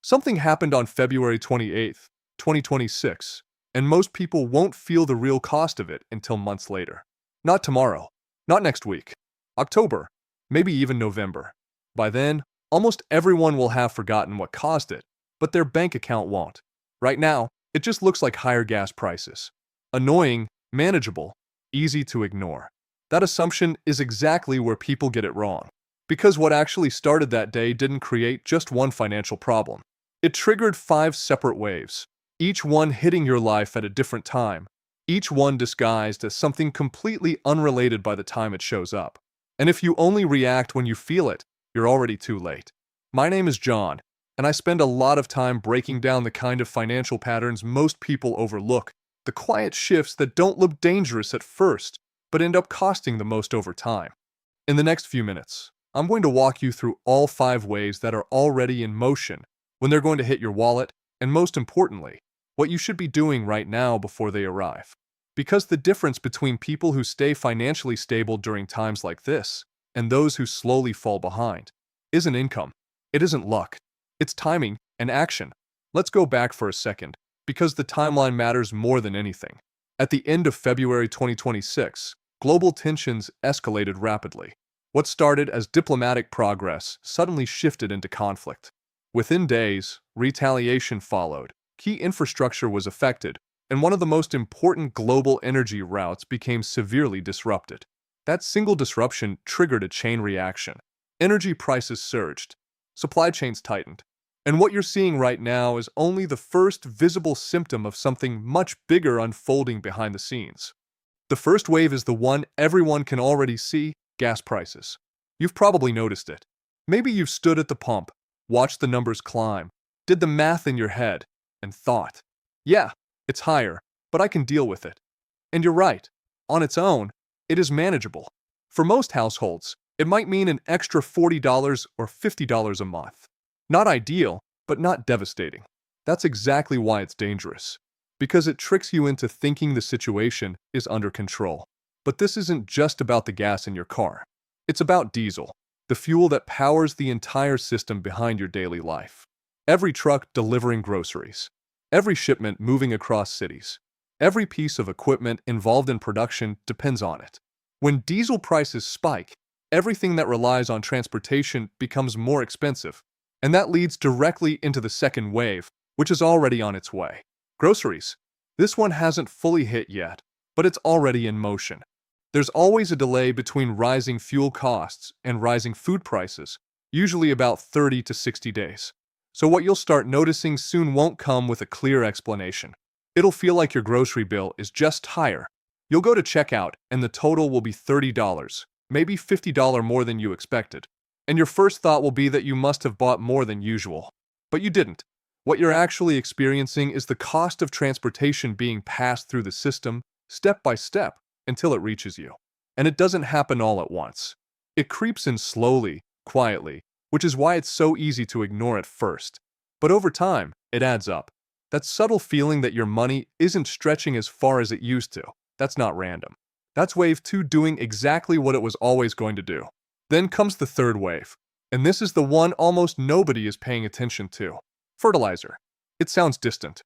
Something happened on February 28th, 2026, and most people won't feel the real cost of it until months later. Not tomorrow, not next week, October, maybe even November. By then, almost everyone will have forgotten what caused it, but their bank account won't. Right now, it just looks like higher gas prices. Annoying, manageable, easy to ignore. That assumption is exactly where people get it wrong. Because what actually started that day didn't create just one financial problem. It triggered 5 separate waves, each one hitting your life at a different time, each one disguised as something completely unrelated by the time it shows up. And if you only react when you feel it, you're already too late. My name is John, and I spend a lot of time breaking down the kind of financial patterns most people overlook, the quiet shifts that don't look dangerous at first, but end up costing the most over time. In the next few minutes, I'm going to walk you through all 5 ways that are already in motion, when they're going to hit your wallet, and most importantly, what you should be doing right now before they arrive. Because the difference between people who stay financially stable during times like this and those who slowly fall behind isn't income, it isn't luck, it's timing and action. Let's go back for a second, because the timeline matters more than anything. At the end of February 2026, global tensions escalated rapidly. What started as diplomatic progress suddenly shifted into conflict. Within days, retaliation followed, key infrastructure was affected, and one of the most important global energy routes became severely disrupted. That single disruption triggered a chain reaction. Energy prices surged, supply chains tightened, and what you're seeing right now is only the first visible symptom of something much bigger unfolding behind the scenes. The first wave is the one everyone can already see: gas prices. You've probably noticed it. Maybe you've stood at the pump, watched the numbers climb, did the math in your head, and thought, yeah, it's higher, but I can deal with it. And you're right. On its own, it is manageable. For most households, it might mean an extra $40 or $50 a month. Not ideal, but not devastating. That's exactly why it's dangerous. Because it tricks you into thinking the situation is under control. But this isn't just about the gas in your car. It's about diesel, the fuel that powers the entire system behind your daily life. Every truck delivering groceries, every shipment moving across cities, every piece of equipment involved in production depends on it. When diesel prices spike, everything that relies on transportation becomes more expensive, and that leads directly into the second wave, which is already on its way. Groceries. This one hasn't fully hit yet, but it's already in motion. There's always a delay between rising fuel costs and rising food prices, usually about 30 to 60 days. So what you'll start noticing soon won't come with a clear explanation. It'll feel like your grocery bill is just higher. You'll go to checkout and the total will be $30, maybe $50 more than you expected. And your first thought will be that you must have bought more than usual. But you didn't. What you're actually experiencing is the cost of transportation being passed through the system, step by step, until it reaches you. And it doesn't happen all at once. It creeps in slowly, quietly, which is why it's so easy to ignore at first. But over time, it adds up. That subtle feeling that your money isn't stretching as far as it used to, that's not random. That's wave 2 doing exactly what it was always going to do. Then comes the third wave, and this is the one almost nobody is paying attention to. Fertilizer. It sounds distant.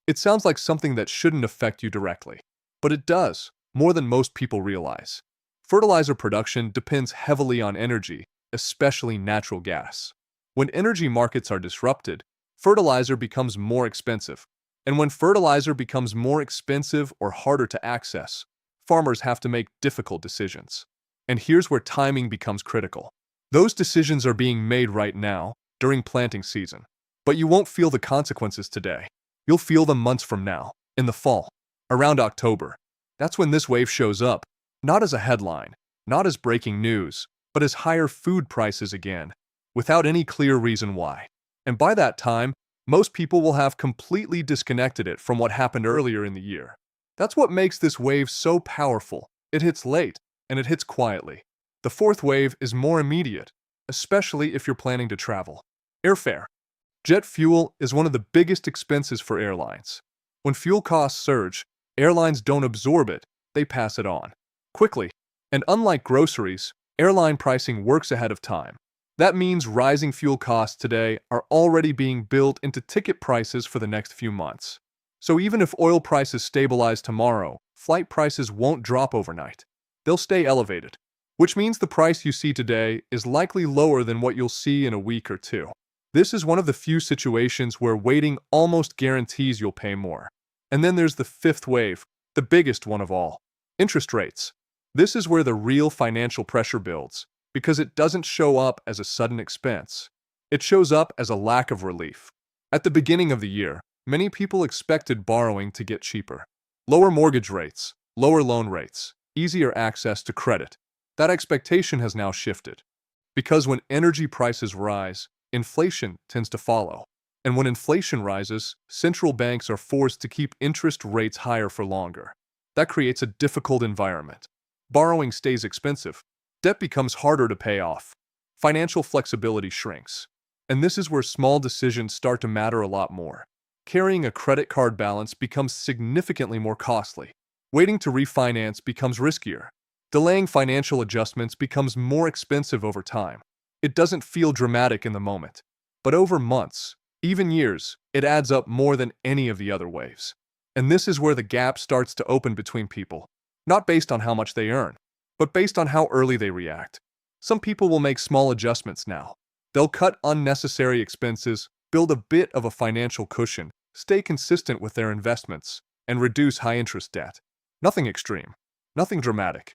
It sounds like something that shouldn't affect you directly. But it does, more than most people realize. Fertilizer production depends heavily on energy, especially natural gas. When energy markets are disrupted, fertilizer becomes more expensive. And when fertilizer becomes more expensive or harder to access, farmers have to make difficult decisions. And here's where timing becomes critical. Those decisions are being made right now, during planting season. But you won't feel the consequences today. You'll feel them months from now, in the fall, around October. That's when this wave shows up, not as a headline, not as breaking news, but as higher food prices again, without any clear reason why. And by that time, most people will have completely disconnected it from what happened earlier in the year. That's what makes this wave so powerful. It hits late, and it hits quietly. The fourth wave is more immediate, especially if you're planning to travel. Airfare. Jet fuel is one of the biggest expenses for airlines. When fuel costs surge, airlines don't absorb it, they pass it on quickly. And unlike groceries, airline pricing works ahead of time. That means rising fuel costs today are already being built into ticket prices for the next few months. So even if oil prices stabilize tomorrow, flight prices won't drop overnight. They'll stay elevated, which means the price you see today is likely lower than what you'll see in a week or two. This is one of the few situations where waiting almost guarantees you'll pay more. And then there's the fifth wave, the biggest one of all: interest rates. This is where the real financial pressure builds, because it doesn't show up as a sudden expense. It shows up as a lack of relief. At the beginning of the year, many people expected borrowing to get cheaper. Lower mortgage rates, lower loan rates, easier access to credit. That expectation has now shifted. Because when energy prices rise, inflation tends to follow. And when inflation rises, central banks are forced to keep interest rates higher for longer. That creates a difficult environment. Borrowing stays expensive. Debt becomes harder to pay off. Financial flexibility shrinks. And this is where small decisions start to matter a lot more. Carrying a credit card balance becomes significantly more costly. Waiting to refinance becomes riskier. Delaying financial adjustments becomes more expensive over time. It doesn't feel dramatic in the moment, but over months, even years, it adds up more than any of the other waves. And this is where the gap starts to open between people, not based on how much they earn, but based on how early they react. Some people will make small adjustments now. They'll cut unnecessary expenses, build a bit of a financial cushion, stay consistent with their investments, and reduce high-interest debt. Nothing extreme, nothing dramatic.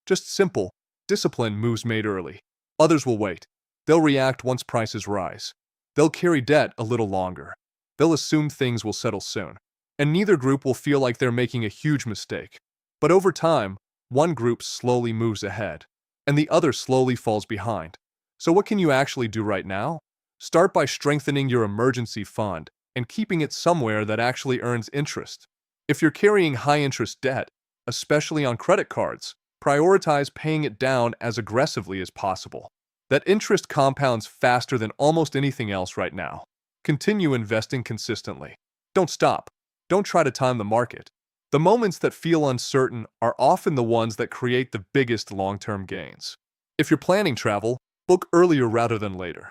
Just simple, disciplined moves made early. Others will wait. They'll react once prices rise. They'll carry debt a little longer. They'll assume things will settle soon. And neither group will feel like they're making a huge mistake. But over time, one group slowly moves ahead, and the other slowly falls behind. So what can you actually do right now? Start by strengthening your emergency fund and keeping it somewhere that actually earns interest. If you're carrying high-interest debt, especially on credit cards, prioritize paying it down as aggressively as possible. That interest compounds faster than almost anything else right now. Continue investing consistently. Don't stop. Don't try to time the market. The moments that feel uncertain are often the ones that create the biggest long-term gains. If you're planning travel, book earlier rather than later.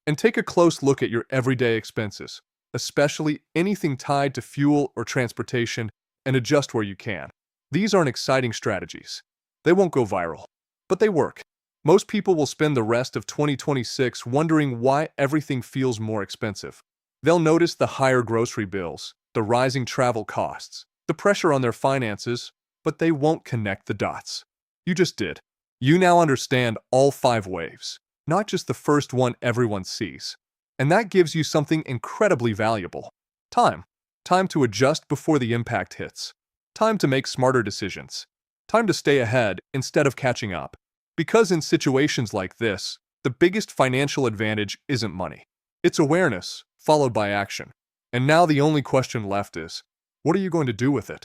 And take a close look at your everyday expenses, especially anything tied to fuel or transportation, and adjust where you can. These aren't exciting strategies. They won't go viral, but they work. Most people will spend the rest of 2026 wondering why everything feels more expensive. They'll notice the higher grocery bills, the rising travel costs, the pressure on their finances, but they won't connect the dots. You just did. You now understand all 5 waves, not just the first one everyone sees. And that gives you something incredibly valuable. Time. Time to adjust before the impact hits. Time to make smarter decisions. Time to stay ahead instead of catching up. Because in situations like this, the biggest financial advantage isn't money. It's awareness, followed by action. And now the only question left is, what are you going to do with it?